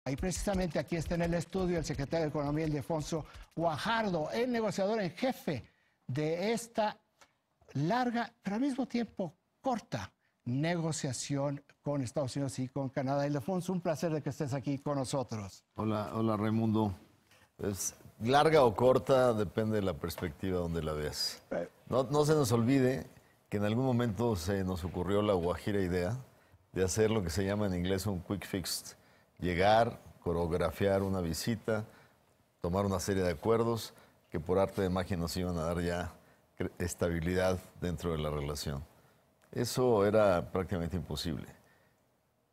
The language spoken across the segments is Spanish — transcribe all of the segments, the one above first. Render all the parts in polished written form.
Y precisamente aquí está en el estudio el secretario de Economía, Ildefonso Guajardo, el negociador en jefe de esta larga, pero al mismo tiempo corta negociación con Estados Unidos y con Canadá. Ildefonso, un placer de que estés aquí con nosotros. Hola, hola Raimundo. Es larga o corta, depende de la perspectiva donde la veas. No se nos olvide que en algún momento se nos ocurrió la guajira idea de hacer lo que se llama en inglés un quick fix. Llegar, coreografiar una visita, tomar una serie de acuerdos que por arte de magia nos iban a dar ya estabilidad dentro de la relación. Eso era prácticamente imposible.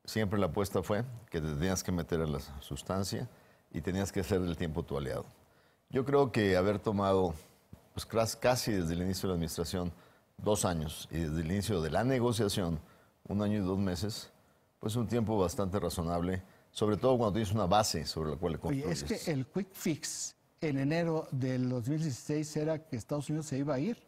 Siempre la apuesta fue que te tenías que meter a la sustancia y tenías que hacer del tiempo tu aliado. Yo creo que haber tomado pues, casi desde el inicio de la administración 2 años y desde el inicio de la negociación 1 año y 2 meses, pues un tiempo bastante razonable, sobre todo cuando tienes una base sobre la cual le construyes. Oye, es que el quick fix en enero del 2016 era que Estados Unidos se iba a ir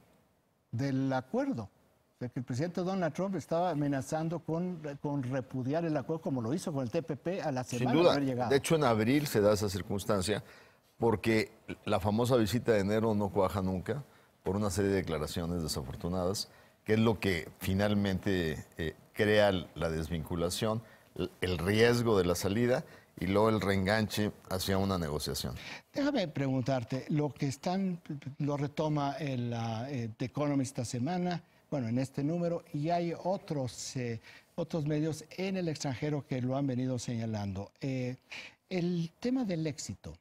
del acuerdo. O sea, que el presidente Donald Trump estaba amenazando con repudiar el acuerdo, como lo hizo con el TPP a la semana Sin duda. de haber llegado. De hecho, en abril se da esa circunstancia porque la famosa visita de enero no cuaja nunca por una serie de declaraciones desafortunadas, que es lo que finalmente crea la desvinculación, el riesgo de la salida y luego el reenganche hacia una negociación. Déjame preguntarte, lo retoma The Economist esta semana, bueno, en este número, y hay otros medios en el extranjero que lo han venido señalando. El tema del éxito.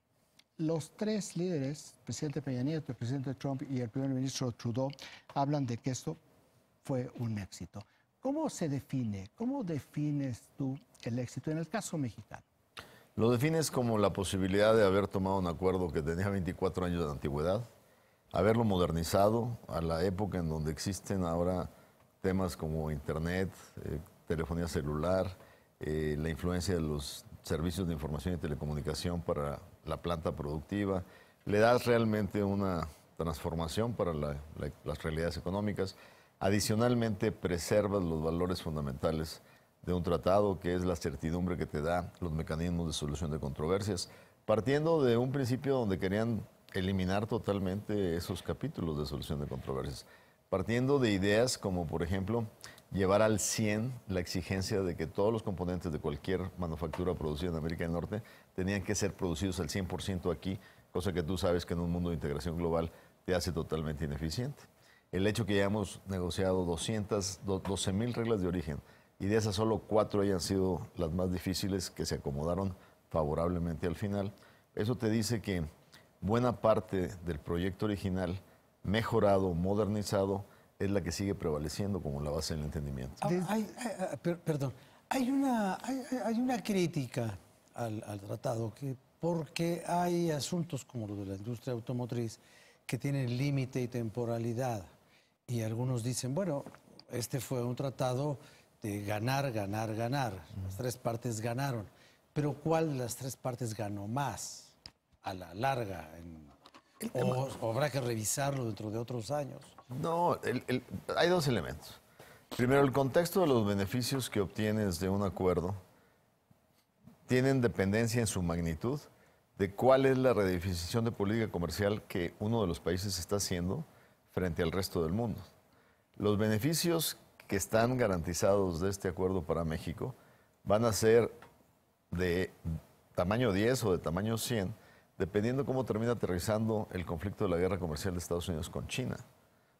Los 3 líderes, el presidente Peña Nieto, el presidente Trump y el primer ministro Trudeau, hablan de que esto fue un éxito. ¿Cómo se define? ¿Cómo defines tú el éxito en el caso mexicano? Lo defines como la posibilidad de haber tomado un acuerdo que tenía 24 años de antigüedad, haberlo modernizado a la época en donde existen ahora temas como Internet, telefonía celular, la influencia de los servicios de información y telecomunicación para la planta productiva. Le das realmente una transformación para las realidades económicas. Adicionalmente, preservas los valores fundamentales de un tratado, que es la certidumbre que te da los mecanismos de solución de controversias, partiendo de un principio donde querían eliminar totalmente esos capítulos de solución de controversias, partiendo de ideas como, por ejemplo, llevar al 100 la exigencia de que todos los componentes de cualquier manufactura producida en América del Norte tenían que ser producidos al 100% aquí, cosa que tú sabes que en un mundo de integración global te hace totalmente ineficiente. El hecho que hayamos negociado 12,000 reglas de origen y de esas solo 4 hayan sido las más difíciles, que se acomodaron favorablemente al final, eso te dice que buena parte del proyecto original, mejorado, modernizado, es la que sigue prevaleciendo como la base del entendimiento. Perdón, hay una crítica al tratado, porque hay asuntos como los de la industria automotriz que tienen límite y temporalidad. Y algunos dicen, bueno, este fue un tratado de ganar, ganar, ganar. Las 3 partes ganaron. Pero ¿cuál de las 3 partes ganó más a la larga? ¿O habrá que revisarlo dentro de otros años? No, hay 2 elementos. Primero, el contexto de los beneficios que obtienes de un acuerdo tienen dependencia en su magnitud de cuál es la redefinición de política comercial que uno de los países está haciendo frente al resto del mundo. Los beneficios que están garantizados de este acuerdo para México van a ser de tamaño 10 o de tamaño 100, dependiendo cómo termina aterrizando el conflicto de la guerra comercial de Estados Unidos con China.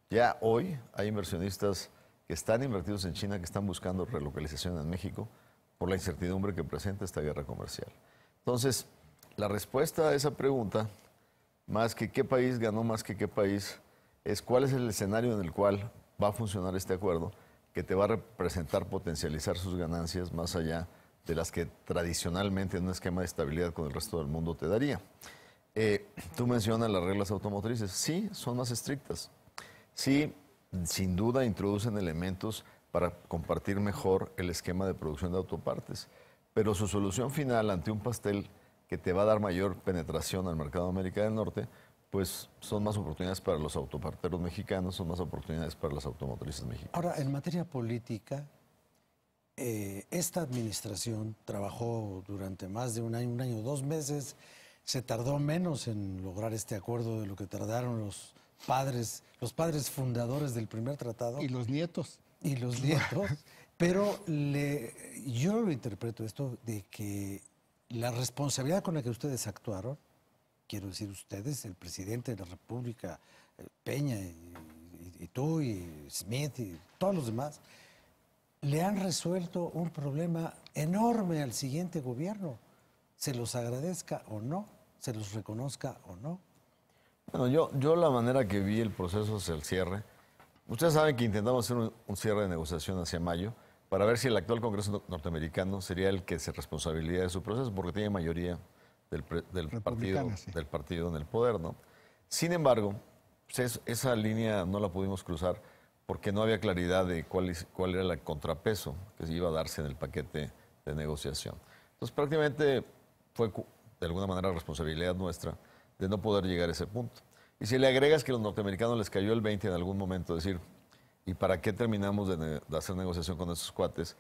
Ya hoy hay inversionistas que están invertidos en China que están buscando relocalización en México por la incertidumbre que presenta esta guerra comercial. Entonces, la respuesta a esa pregunta, más que qué país ganó más que qué país, es cuál es el escenario en el cual va a funcionar este acuerdo que te va a representar potencializar sus ganancias más allá de las que tradicionalmente en un esquema de estabilidad con el resto del mundo te daría. Tú mencionas las reglas automotrices. Sí, son más estrictas. Sí, sin duda introducen elementos para compartir mejor el esquema de producción de autopartes. Pero su solución final ante un pastel que te va a dar mayor penetración al mercado de América del Norte, pues son más oportunidades para los autoparteros mexicanos, son más oportunidades para las automotrices mexicanas. Ahora, en materia política, esta administración trabajó durante más de un año, 2 meses. Se tardó menos en lograr este acuerdo de lo que tardaron los padres fundadores del primer tratado. Y los nietos. Y los nietos. Pero yo lo interpreto esto de que la responsabilidad con la que ustedes actuaron, quiero decir ustedes, el presidente de la República, Peña, y tú, y Smith, y todos los demás, le han resuelto un problema enorme al siguiente gobierno. Se los agradezca o no, se los reconozca o no. Bueno, yo la manera que vi el proceso hacia el cierre, ustedes saben que intentamos hacer un cierre de negociación hacia mayo para ver si el actual Congreso norteamericano sería el que se responsabilizaría de su proceso, porque tiene mayoría del partido en el poder, ¿no? Sin embargo, pues esa línea no la pudimos cruzar porque no había claridad de cuál era el contrapeso que se iba a darse en el paquete de negociación. Entonces, prácticamente fue de alguna manera responsabilidad nuestra de no poder llegar a ese punto. Y si le agregas que a los norteamericanos les cayó el 20 en algún momento, decir, ¿y para qué terminamos de hacer negociación con esos cuates?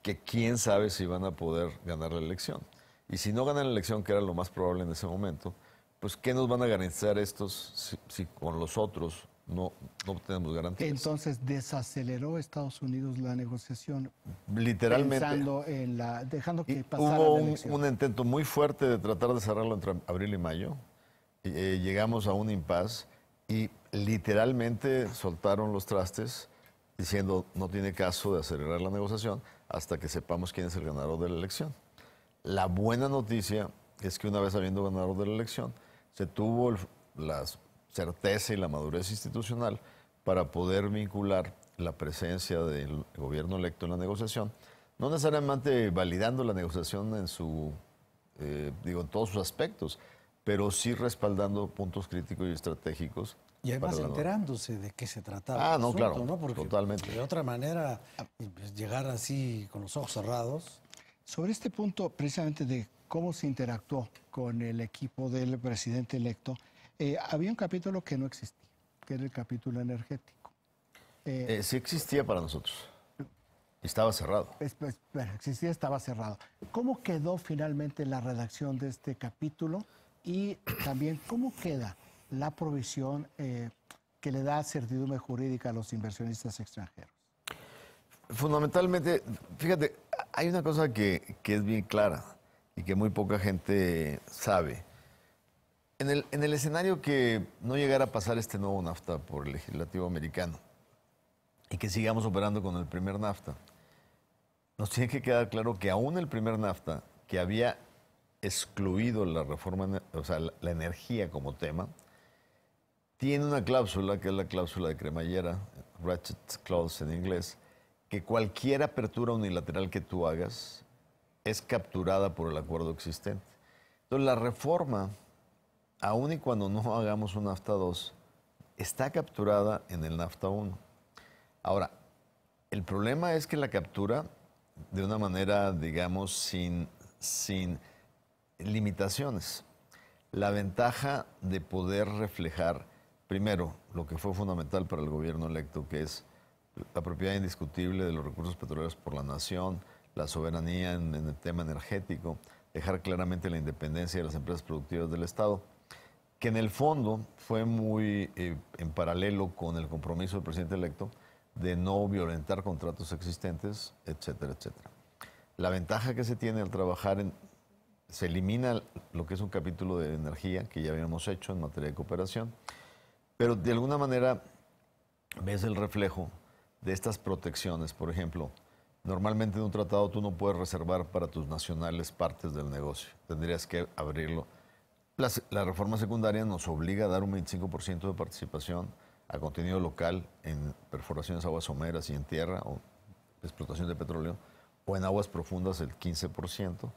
Que quién sabe si van a poder ganar la elección. Y si no ganan la elección, que era lo más probable en ese momento, pues ¿qué nos van a garantizar estos si con los otros no tenemos garantías? Entonces, ¿desaceleró Estados Unidos la negociación? Literalmente. Dejando que pasara hubo la elección. un intento muy fuerte de tratar de cerrarlo entre abril y mayo. Llegamos a un impasse y literalmente soltaron los trastes diciendo no tiene caso de acelerar la negociación hasta que sepamos quién es el ganador de la elección. La buena noticia es que una vez habiendo ganador de la elección, se tuvo la certeza y la madurez institucional para poder vincular la presencia del gobierno electo en la negociación, no necesariamente validando la negociación en todos sus aspectos, pero sí respaldando puntos críticos y estratégicos. Y además enterándose de qué se trataba. No, claro, ¿no? Porque totalmente. De otra manera, llegar así con los ojos cerrados. Sobre este punto, precisamente de cómo se interactuó con el equipo del presidente electo, había un capítulo que no existía, que era el capítulo energético. Sí existía para nosotros. Y estaba cerrado. Bueno, existía, estaba cerrado. ¿Cómo quedó finalmente la redacción de este capítulo? Y también, ¿cómo queda la provisión que le da certidumbre jurídica a los inversionistas extranjeros? Fundamentalmente, fíjate, hay una cosa que es bien clara y que muy poca gente sabe. En el escenario que no llegara a pasar este nuevo NAFTA por el legislativo americano y que sigamos operando con el primer NAFTA, nos tiene que quedar claro que aún el primer NAFTA, que había excluido la reforma, o sea, la energía como tema, tiene una cláusula, que es la cláusula de cremallera, ratchet clause en inglés, que cualquier apertura unilateral que tú hagas es capturada por el acuerdo existente. Entonces, la reforma, aun y cuando no hagamos un NAFTA 2, está capturada en el NAFTA 1. Ahora, el problema es que la captura de una manera, digamos, sin limitaciones. La ventaja de poder reflejar, primero, lo que fue fundamental para el gobierno electo, que es la propiedad indiscutible de los recursos petroleros por la nación, la soberanía en el tema energético, dejar claramente la independencia de las empresas productivas del Estado, que en el fondo fue muy en paralelo con el compromiso del presidente electo de no violentar contratos existentes, etcétera, etcétera. La ventaja que se tiene al trabajar se elimina lo que es un capítulo de energía que ya habíamos hecho en materia de cooperación, pero de alguna manera ves el reflejo de estas protecciones. Por ejemplo, normalmente en un tratado tú no puedes reservar para tus nacionales partes del negocio, tendrías que abrirlo. La reforma secundaria nos obliga a dar un 25% de participación a contenido local en perforaciones aguas someras y en tierra o explotación de petróleo, o en aguas profundas el 15%.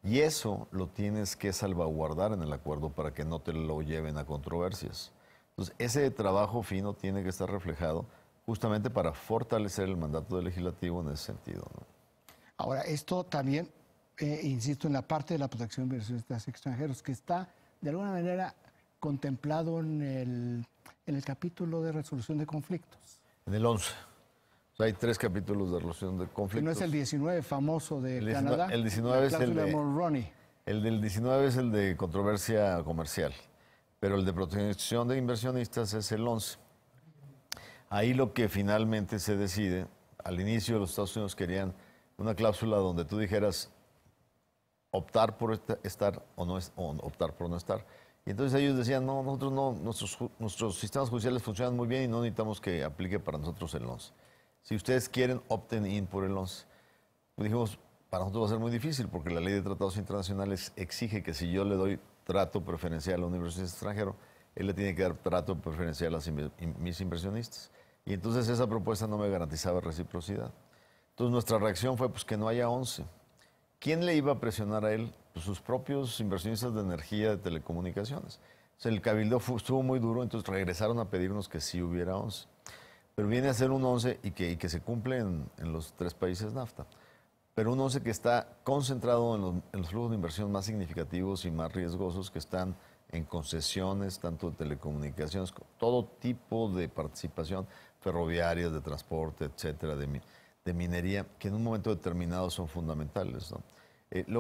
Y eso lo tienes que salvaguardar en el acuerdo para que no te lo lleven a controversias. Entonces, ese trabajo fino tiene que estar reflejado justamente para fortalecer el mandato del legislativo en ese sentido, ¿no? Ahora, esto también, insisto, en la parte de la protección de inversionistas extranjeros, que está de alguna manera contemplado en el capítulo de resolución de conflictos. En el 11. O Hay 3 capítulos de resolución de Que conflictos. no es el 19 famoso de El 19 Canadá. el 19 es el cláusula de- Mulroney. El del 19 es el de controversia comercial, pero el de protección de inversionistas es el 11. Ahí lo que finalmente se decide, al inicio los Estados Unidos querían una cláusula donde tú dijeras optar por estar o no o optar por no estar. Y entonces ellos decían, no, nosotros no, nuestros sistemas judiciales funcionan muy bien y no necesitamos que aplique para nosotros el 11. Si ustedes quieren, opten in por el 11. Pues dijimos, para nosotros va a ser muy difícil porque la ley de tratados internacionales exige que si yo le doy trato preferencial a un inversionista extranjero, él le tiene que dar trato preferencial a mis inversionistas. Y entonces esa propuesta no me garantizaba reciprocidad. Entonces nuestra reacción fue pues, que no haya 11. ¿Quién le iba a presionar a él? Pues sus propios inversionistas de energía, de telecomunicaciones. O sea, el cabildo estuvo muy duro, entonces regresaron a pedirnos que sí hubiera 11. Pero viene a ser un 11 y que se cumple en los 3 países NAFTA. Pero un 11 que está concentrado en los flujos de inversión más significativos y más riesgosos que están en concesiones, tanto de telecomunicaciones, todo tipo de participación, ferroviarias, de transporte, etcétera, de minería, que en un momento determinado son fundamentales, ¿no?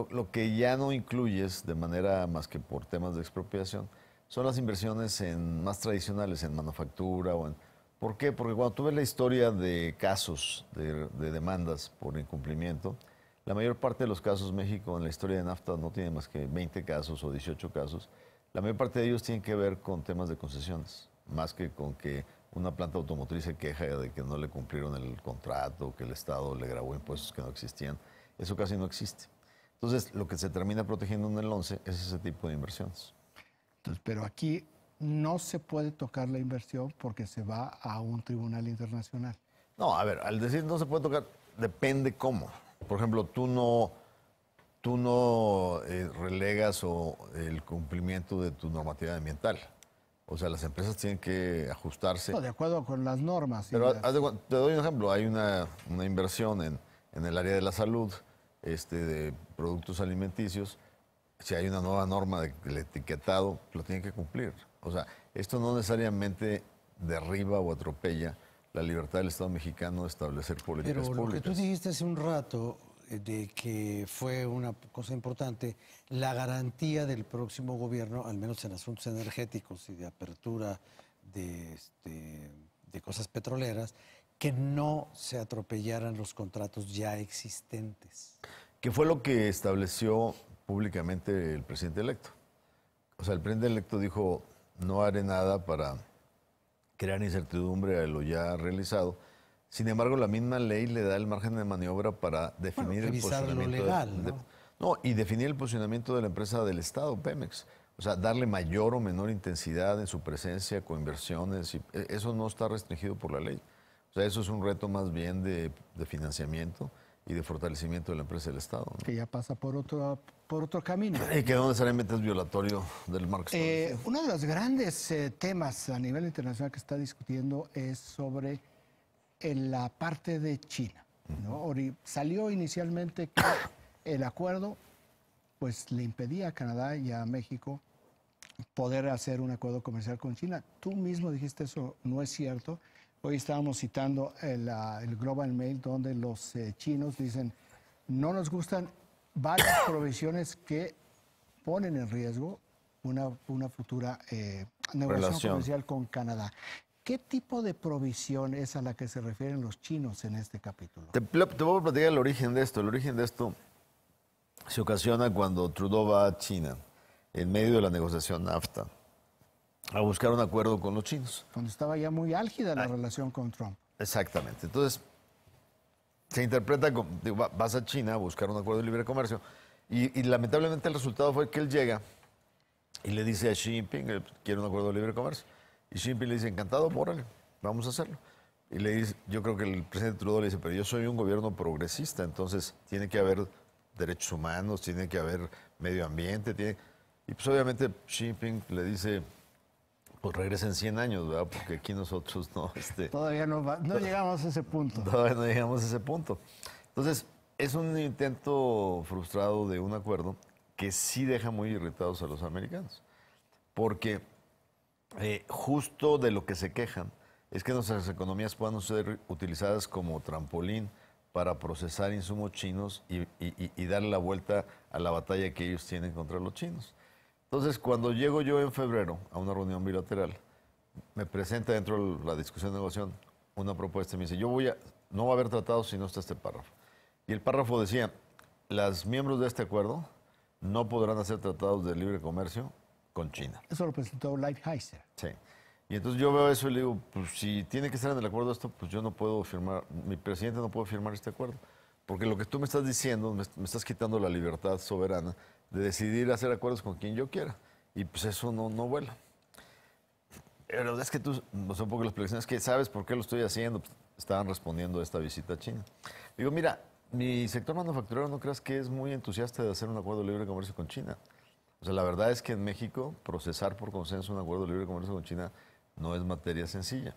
Lo que ya no incluyes de manera más que por temas de expropiación son las inversiones más tradicionales, en manufactura o en... ¿Por qué? Porque cuando tú ves la historia de casos, de demandas por incumplimiento, la mayor parte de los casos, México en la historia de NAFTA no tiene más que 20 casos o 18 casos. La mayor parte de ellos tienen que ver con temas de concesiones, más que con que una planta automotriz se queja de que no le cumplieron el contrato, que el Estado le grabó impuestos que no existían. Eso casi no existe. Entonces, lo que se termina protegiendo en el 11 es ese tipo de inversiones. Entonces, pero aquí no se puede tocar la inversión porque se va a un tribunal internacional. No, a ver, al decir no se puede tocar, depende cómo. Por ejemplo, tú no relegas el cumplimiento de tu normatividad ambiental. O sea, las empresas tienen que ajustarse. No, de acuerdo con las normas. Pero te doy un ejemplo. Hay una inversión en el área de la salud, de productos alimenticios. Si hay una nueva norma del etiquetado, lo tienen que cumplir. O sea, esto no necesariamente derriba o atropella la libertad del Estado mexicano de establecer políticas Pero públicas. lo que tú dijiste hace un rato de que fue una cosa importante, la garantía del próximo gobierno, al menos en asuntos energéticos y de apertura de cosas petroleras, que no se atropellaran los contratos ya existentes. ¿Qué fue lo que estableció públicamente el presidente electo? O sea, el presidente electo dijo, no haré nada para crear incertidumbre a lo ya realizado. Sin embargo, la misma ley le da el margen de maniobra para definir el posicionamiento legal, ¿no? y definir el posicionamiento de la empresa del Estado, Pemex. O sea, darle mayor o menor intensidad en su presencia, coinversiones. Eso no está restringido por la ley. O sea, eso es un reto más bien de financiamiento y de fortalecimiento de la empresa del Estado, ¿no? Que ya pasa por otro camino. Y que no necesariamente es violatorio del marco establecido. Uno de los grandes temas a nivel internacional que está discutiendo es sobre la parte de China, ¿no? Salió inicialmente que el acuerdo pues, le impedía a Canadá y a México poder hacer un acuerdo comercial con China. Tú mismo dijiste eso, no es cierto. Hoy estábamos citando el Global Mail, donde los chinos dicen, no nos gustan varias provisiones que ponen en riesgo una futura negociación comercial con Canadá. ¿Qué tipo de provisión es a la que se refieren los chinos en este capítulo? Te voy a platicar el origen de esto. El origen de esto se ocasiona cuando Trudeau va a China, en medio de la negociación NAFTA, a buscar un acuerdo con los chinos. Cuando estaba ya muy álgida la relación con Trump. Exactamente. Entonces, se interpreta como, vas a China a buscar un acuerdo de libre comercio, y lamentablemente el resultado fue que él llega y le dice a Xi Jinping, quiere un acuerdo de libre comercio. Y Xi Jinping le dice, encantado, órale, vamos a hacerlo. Y le dice, yo creo que el presidente Trudeau le dice, pero yo soy un gobierno progresista, entonces tiene que haber derechos humanos, tiene que haber medio ambiente, y pues obviamente Xi Jinping le dice, pues regresen 100 años, ¿verdad? Porque aquí nosotros no... Todavía no llegamos a ese punto. Todavía no llegamos a ese punto. Entonces, es un intento frustrado de un acuerdo que sí deja muy irritados a los americanos. Porque justo de lo que se quejan es que nuestras economías puedan ser utilizadas como trampolín para procesar insumos chinos y darle la vuelta a la batalla que ellos tienen contra los chinos. Entonces, cuando llego yo en febrero a una reunión bilateral, me presenta dentro de la discusión de negociación una propuesta y me dice, no va a haber tratado si no está este párrafo. Y el párrafo decía, los miembros de este acuerdo no podrán hacer tratados de libre comercio con China. Eso lo presentó Lighthizer. Sí. Y entonces yo veo eso y le digo, pues si tiene que estar en el acuerdo esto, pues yo no puedo firmar, mi presidente no puede firmar este acuerdo. Porque lo que tú me estás diciendo, me estás quitando la libertad soberana de decidir hacer acuerdos con quien yo quiera. Y pues eso no vuela. Pero es que tú, no sé un poco la explicación, es que sabes por qué lo estoy haciendo. Pues, estaban respondiendo a esta visita a China. Digo, mira, mi sector manufacturero no creas que es muy entusiasta de hacer un acuerdo de libre comercio con China. O sea, la verdad es que en México procesar por consenso un acuerdo de libre comercio con China no es materia sencilla.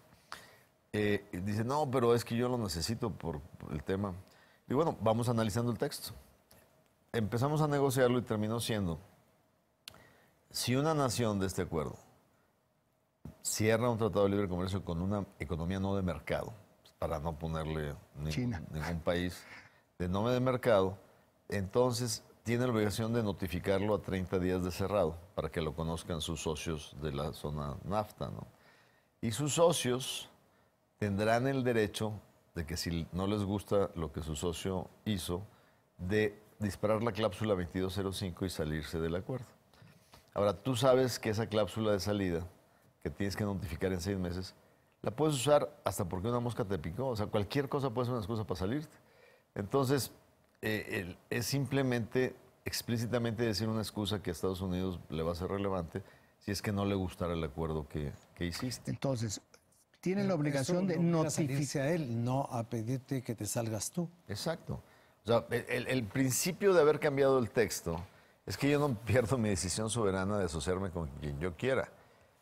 Dice, no, pero es que yo lo necesito por el tema. Y bueno, vamos analizando el texto. Empezamos a negociarlo y terminó siendo, si una nación de este acuerdo cierra un tratado de libre comercio con una economía no de mercado, para no ponerle ningún país de no de mercado, entonces tiene la obligación de notificarlo a 30 días de cerrado para que lo conozcan sus socios de la zona NAFTA, ¿no? Y sus socios tendrán el derecho de que si no les gusta lo que su socio hizo, de disparar la cláusula 2205 y salirse del acuerdo. Ahora, tú sabes que esa cláusula de salida, que tienes que notificar en 6 meses, la puedes usar hasta porque una mosca te picó. O sea, cualquier cosa puede ser una excusa para salirte. Entonces, es simplemente, explícitamente decir una excusa que a Estados Unidos le va a ser relevante si es que no le gustara el acuerdo que hiciste. Entonces, tienen la obligación de notificar a él, no a pedirte que te salgas tú. Exacto. O sea, el principio de haber cambiado el texto es que yo no pierdo mi decisión soberana de asociarme con quien yo quiera.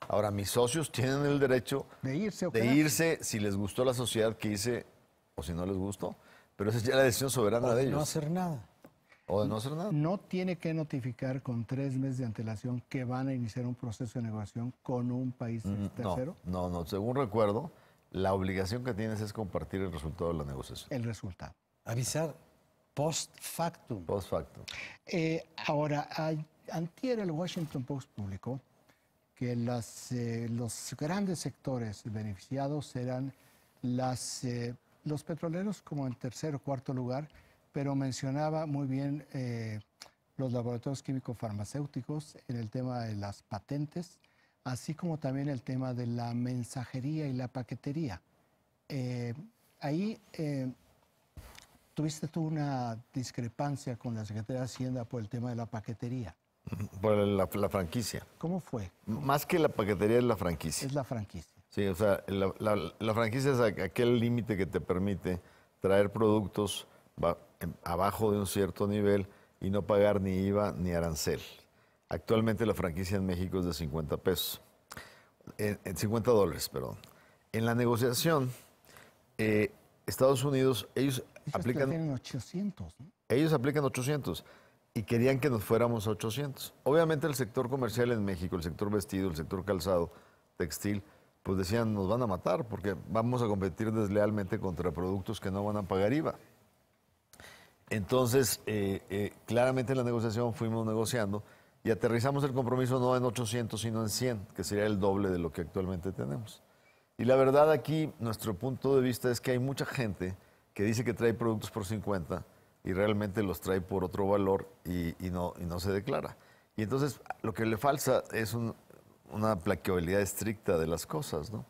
Ahora, mis socios tienen el derecho de irse si les gustó la sociedad que hice o si no les gustó. Pero esa es ya la decisión soberana de ellos. No hacer nada. O de no hacer nada. No tiene que notificar con 3 meses de antelación que van a iniciar un proceso de negociación con un país tercero. No. Según recuerdo, la obligación que tienes es compartir el resultado de la negociación. El resultado. Avisar post factum. Post factum. Ahora, antier el Washington Post publicó que los grandes sectores beneficiados serán los petroleros como en tercer o cuarto lugar, pero mencionaba muy bien los laboratorios químico-farmacéuticos en el tema de las patentes, así como también el tema de la mensajería y la paquetería. Ahí tuviste tú una discrepancia con la Secretaría de Hacienda por el tema de la paquetería. Por la franquicia. ¿Cómo fue? Más que la paquetería es la franquicia. Es la franquicia. Sí, o sea, la franquicia es aquel límite que te permite traer productos abajo de un cierto nivel y no pagar ni IVA ni arancel. Actualmente la franquicia en México es de 50 pesos. En 50 dólares, perdón. En la negociación, Estados Unidos, ellos aplican... Tienen 800, ¿no? Ellos aplican 800 y querían que nos fuéramos a 800. Obviamente el sector comercial en México, el sector vestido, el sector calzado, textil, pues decían, nos van a matar porque vamos a competir deslealmente contra productos que no van a pagar IVA. Entonces, claramente en la negociación fuimos negociando y aterrizamos el compromiso no en 800, sino en 100, que sería el doble de lo que actualmente tenemos. Y la verdad aquí, nuestro punto de vista es que hay mucha gente que dice que trae productos por 50 y realmente los trae por otro valor y no se declara. Y entonces lo que le falta es una plaqueabilidad estricta de las cosas, ¿no?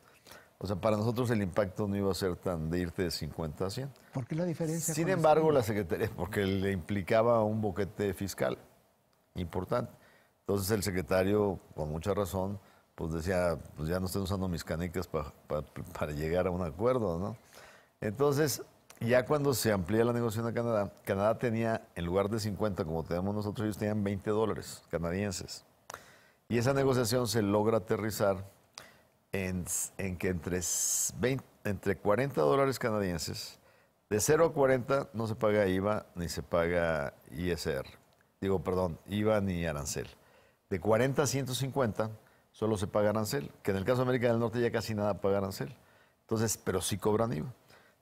O sea, para nosotros el impacto no iba a ser tan de irte de 50 a 100. ¿Por qué la diferencia? Sin embargo, la Secretaría, porque le implicaba un boquete fiscal importante. Entonces el secretario, con mucha razón, pues decía, pues ya no estoy usando mis canicas para llegar a un acuerdo, ¿no? Entonces, ya cuando se amplía la negociación a Canadá, Canadá tenía, en lugar de 50 como tenemos nosotros, ellos tenían 20 dólares canadienses. Y esa negociación se logra aterrizar en que entre 40 dólares canadienses, de 0 a 40 no se paga IVA ni se paga ISR. IVA ni arancel. De 40 a 150 solo se paga arancel, que en el caso de América del Norte ya casi nada paga arancel. Entonces, pero sí cobran IVA.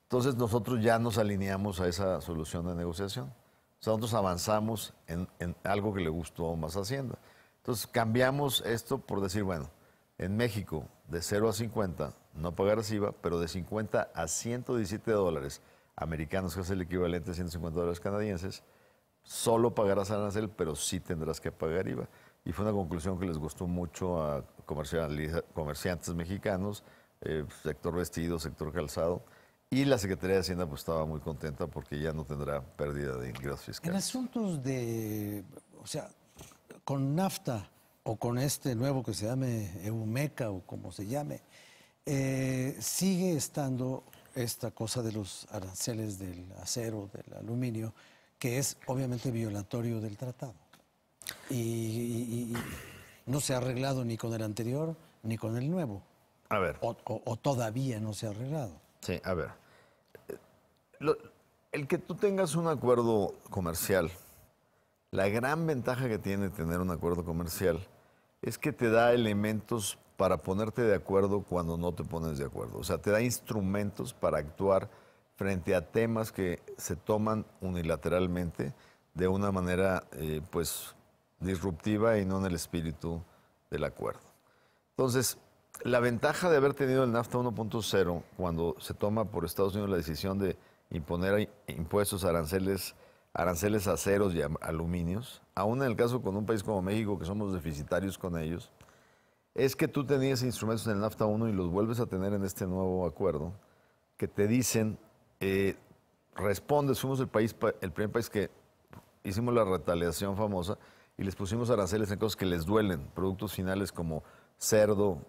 Entonces nosotros ya nos alineamos a esa solución de negociación. O sea, nosotros avanzamos en algo que le gustó más a Hacienda. Entonces cambiamos esto por decir, bueno, en México de 0 a 50 no pagarás IVA, pero de 50 a 117 dólares americanos, que es el equivalente a 150 dólares canadienses, solo pagarás arancel, pero sí tendrás que pagar IVA. Y fue una conclusión que les gustó mucho a comerciantes mexicanos, sector vestido, sector calzado. Y la Secretaría de Hacienda pues estaba muy contenta porque ya no tendrá pérdida de ingresos En fiscales. asuntos de, o sea, con NAFTA o con este nuevo que se llame EUMECA o como se llame, sigue estando esta cosa de los aranceles del acero, del aluminio, que es obviamente violatorio del tratado. Y no se ha arreglado ni con el anterior ni con el nuevo. A ver. O todavía no se ha arreglado. Sí, a ver. El que tú tengas un acuerdo comercial, la gran ventaja que tiene tener un acuerdo comercial es que te da elementos para ponerte de acuerdo cuando no te pones de acuerdo. O sea, te da instrumentos para actuar frente a temas que se toman unilateralmente de una manera, pues, disruptiva y no en el espíritu del acuerdo. Entonces, la ventaja de haber tenido el NAFTA 1.0 cuando se toma por Estados Unidos la decisión de imponer impuestos, aranceles a aceros y aluminios, aún en el caso con un país como México, que somos deficitarios con ellos, es que tú tenías instrumentos en el NAFTA 1 y los vuelves a tener en este nuevo acuerdo, que te dicen, respondes, fuimos el primer país que hicimos la retaliación famosa y les pusimos aranceles en cosas que les duelen, productos finales como cerdo,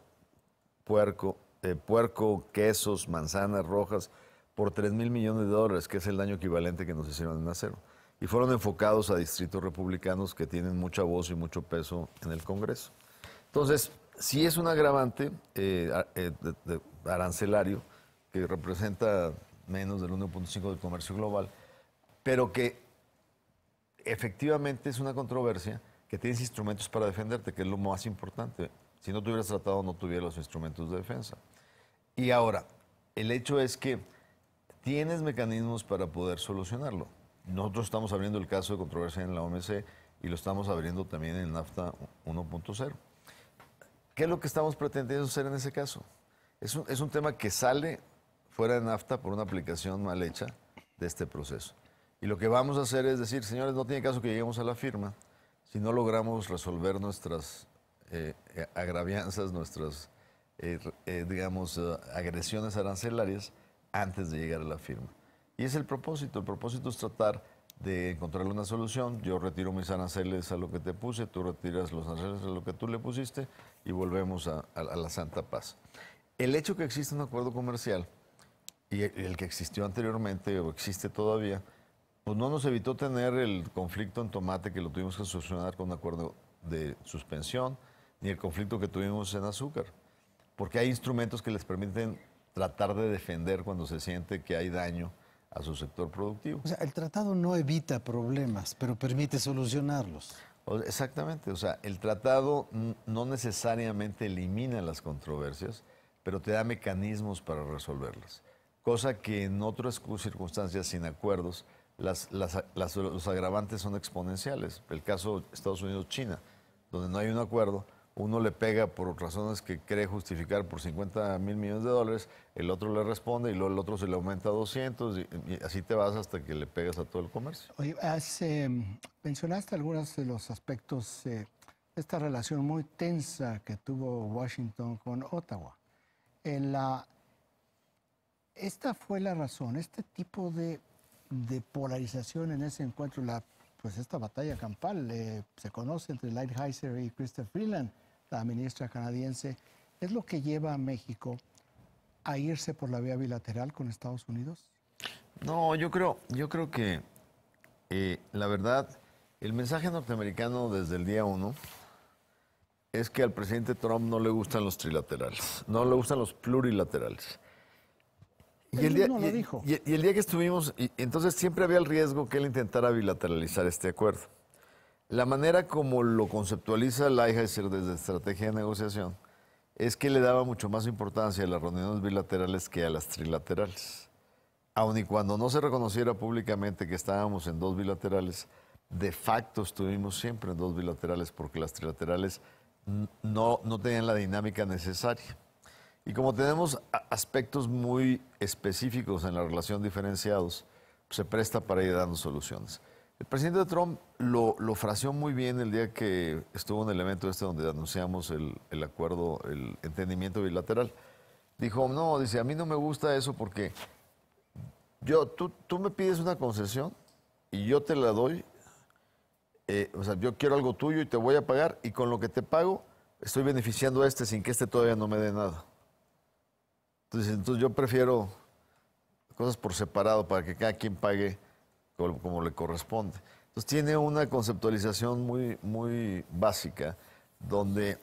puerco, quesos, manzanas rojas, por 3,000 millones de dólares, que es el daño equivalente que nos hicieron en acero. Y fueron enfocados a distritos republicanos que tienen mucha voz y mucho peso en el Congreso. Entonces, sí es un agravante arancelario que representa menos del 1.5 del comercio global, pero que efectivamente es una controversia que tienes instrumentos para defenderte, que es lo más importante. Si no tuvieras tratado, no tuvieras los instrumentos de defensa. Y ahora, el hecho es que tienes mecanismos para poder solucionarlo. Nosotros estamos abriendo el caso de controversia en la OMC y lo estamos abriendo también en NAFTA 1.0. ¿Qué es lo que estamos pretendiendo hacer en ese caso? Es un tema que sale fuera de NAFTA por una aplicación mal hecha de este proceso. Y lo que vamos a hacer es decir, señores, no tiene caso que lleguemos a la firma si no logramos resolver nuestras agravianzas, nuestras, agresiones arancelarias antes de llegar a la firma. Y es el propósito es tratar de encontrarle una solución. Yo retiro mis aranceles a lo que te puse, tú retiras los aranceles a lo que tú le pusiste y volvemos a la santa paz. El hecho que existe un acuerdo comercial y el que existió anteriormente o existe todavía, pues no nos evitó tener el conflicto en tomate que lo tuvimos que solucionar con un acuerdo de suspensión, ni el conflicto que tuvimos en azúcar, porque hay instrumentos que les permiten tratar de defender cuando se siente que hay daño a su sector productivo. O sea, el tratado no evita problemas, pero permite solucionarlos. Exactamente, o sea, el tratado no necesariamente elimina las controversias, pero te da mecanismos para resolverlas, cosa que en otras circunstancias sin acuerdos los agravantes son exponenciales. El caso Estados Unidos-China, donde no hay un acuerdo, uno le pega por razones que cree justificar por 50,000 millones de dólares, el otro le responde y luego el otro se le aumenta a 200 y así te vas hasta que le pegas a todo el comercio. Oye, mencionaste algunos de los aspectos de esta relación muy tensa que tuvo Washington con Ottawa. Esta fue la razón, este tipo de polarización en ese encuentro, pues esta batalla campal se conoce entre Lighthizer y Chrystia Freeland, la ministra canadiense, ¿es lo que lleva a México a irse por la vía bilateral con Estados Unidos? No, yo creo que la verdad, el mensaje norteamericano desde el día 1 es que al presidente Trump no le gustan los trilaterales, no le gustan los plurilaterales. Y el día que estuvimos, entonces siempre había el riesgo que él intentara bilateralizar este acuerdo. La manera como lo conceptualiza Lighthizer desde estrategia de negociación es que le daba mucho más importancia a las reuniones bilaterales que a las trilaterales. Aun y cuando no se reconociera públicamente que estábamos en dos bilaterales, de facto estuvimos siempre en dos bilaterales porque las trilaterales no tenían la dinámica necesaria. Y como tenemos aspectos muy específicos en la relación diferenciados, se presta para ir dando soluciones. El presidente Trump lo fraseó muy bien el día que estuvo en el evento donde anunciamos el acuerdo, el entendimiento bilateral. Dijo, no, dice, a mí no me gusta eso porque tú me pides una concesión y yo te la doy, o sea, yo quiero algo tuyo y te voy a pagar y con lo que te pago estoy beneficiando a sin que todavía no me dé nada. Entonces yo prefiero cosas por separado para que cada quien pague como le corresponde. Entonces tiene una conceptualización muy, muy básica donde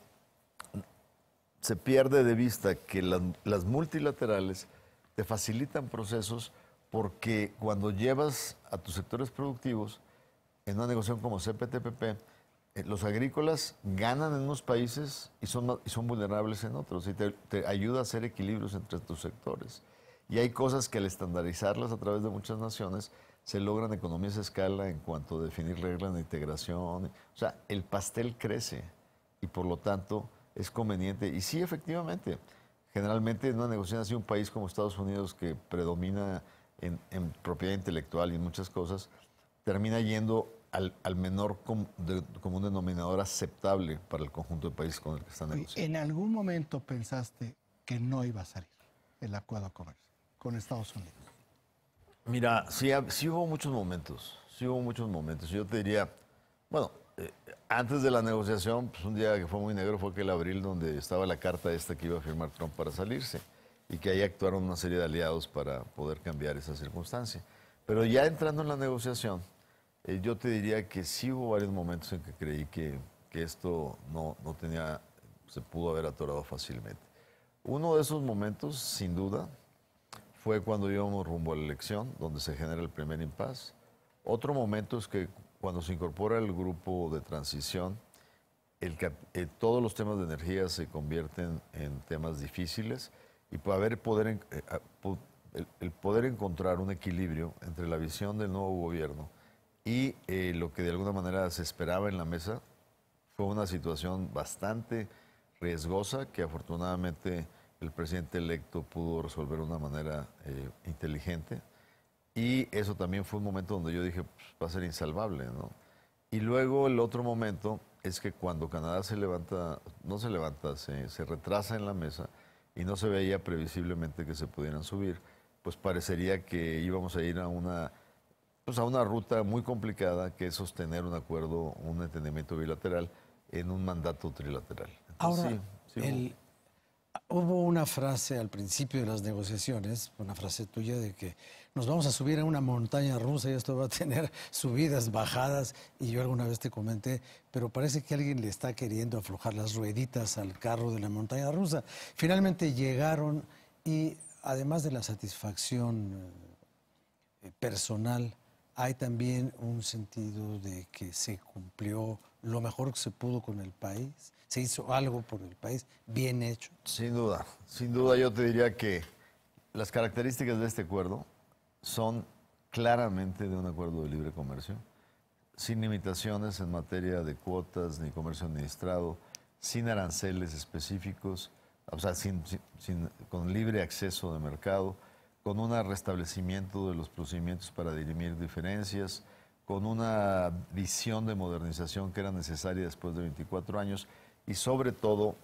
se pierde de vista que las multilaterales te facilitan procesos porque cuando llevas a tus sectores productivos en una negociación como CPTPP, los agrícolas ganan en unos países y son vulnerables en otros y te ayuda a hacer equilibrios entre tus sectores. Y hay cosas que al estandarizarlas a través de muchas naciones se logran economías de escala en cuanto a definir reglas de integración. O sea, el pastel crece y por lo tanto es conveniente. Y sí, efectivamente, generalmente en una negociación así, un país como Estados Unidos que predomina en propiedad intelectual y en muchas cosas, termina yendo al menor común denominador aceptable para el conjunto de países con el que están negociando. ¿En algún momento pensaste que no iba a salir el acuerdo de comercio con Estados Unidos? Mira, sí hubo muchos momentos, Yo te diría, bueno, antes de la negociación, pues un día que fue muy negro fue aquel abril donde estaba la carta que iba a firmar Trump para salirse y que ahí actuaron una serie de aliados para poder cambiar esa circunstancia. Pero ya entrando en la negociación, yo te diría que sí hubo varios momentos en que creí que esto no se pudo haber atorado fácilmente. Uno de esos momentos, sin duda, fue cuando íbamos rumbo a la elección, donde se genera el primer impasse. Otro momento es que cuando se incorpora el grupo de transición, todos los temas de energía se convierten en temas difíciles y el poder encontrar un equilibrio entre la visión del nuevo gobierno y lo que de alguna manera se esperaba en la mesa fue una situación bastante riesgosa que afortunadamente el presidente electo pudo resolver de una manera inteligente. Y eso también fue un momento donde yo dije, pues, va a ser insalvable, ¿no? Y luego el otro momento es que cuando Canadá se retrasa en la mesa y no se veía previsiblemente que se pudieran subir, pues parecería que íbamos a ir a una ruta muy complicada que es sostener un acuerdo, un entendimiento bilateral en un mandato trilateral. Entonces, ahora, hubo una frase al principio de las negociaciones, una frase tuya de que nos vamos a subir a una montaña rusa y esto va a tener subidas, bajadas, y yo alguna vez te comenté, pero parece que alguien le está queriendo aflojar las rueditas al carro de la montaña rusa. Finalmente llegaron y además de la satisfacción personal, hay también un sentido de que se cumplió lo mejor que se pudo con el país. Se hizo algo por el país, bien hecho. Sin duda yo te diría que las características de este acuerdo son claramente de un acuerdo de libre comercio, sin limitaciones en materia de cuotas ni comercio administrado, sin aranceles específicos, o sea, con libre acceso de mercado, con un restablecimiento de los procedimientos para dirimir diferencias, con una visión de modernización que era necesaria después de 24 años y sobre todo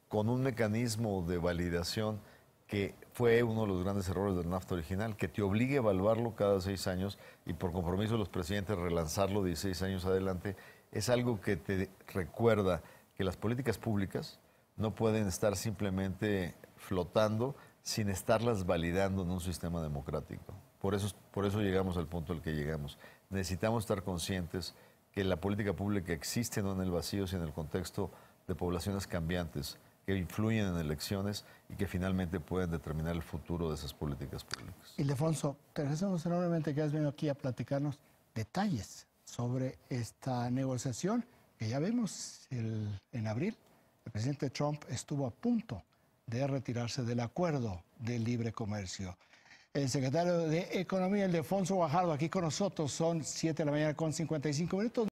con un mecanismo de validación que fue uno de los grandes errores del NAFTA original, que te obligue a evaluarlo cada 6 años y por compromiso de los presidentes relanzarlo 16 años adelante, es algo que te recuerda que las políticas públicas no pueden estar simplemente flotando sin estarlas validando en un sistema democrático. Por eso llegamos al punto al que llegamos. Necesitamos estar conscientes que la política pública existe no en el vacío, sino en el contexto de poblaciones cambiantes que influyen en elecciones y que finalmente pueden determinar el futuro de esas políticas públicas. Ildefonso, te agradecemos enormemente que has venido aquí a platicarnos detalles sobre esta negociación que ya vemos en abril el presidente Trump estuvo a punto de retirarse del acuerdo de libre comercio. El secretario de Economía, Ildefonso Guajardo, aquí con nosotros, son 7 de la mañana con 55 minutos.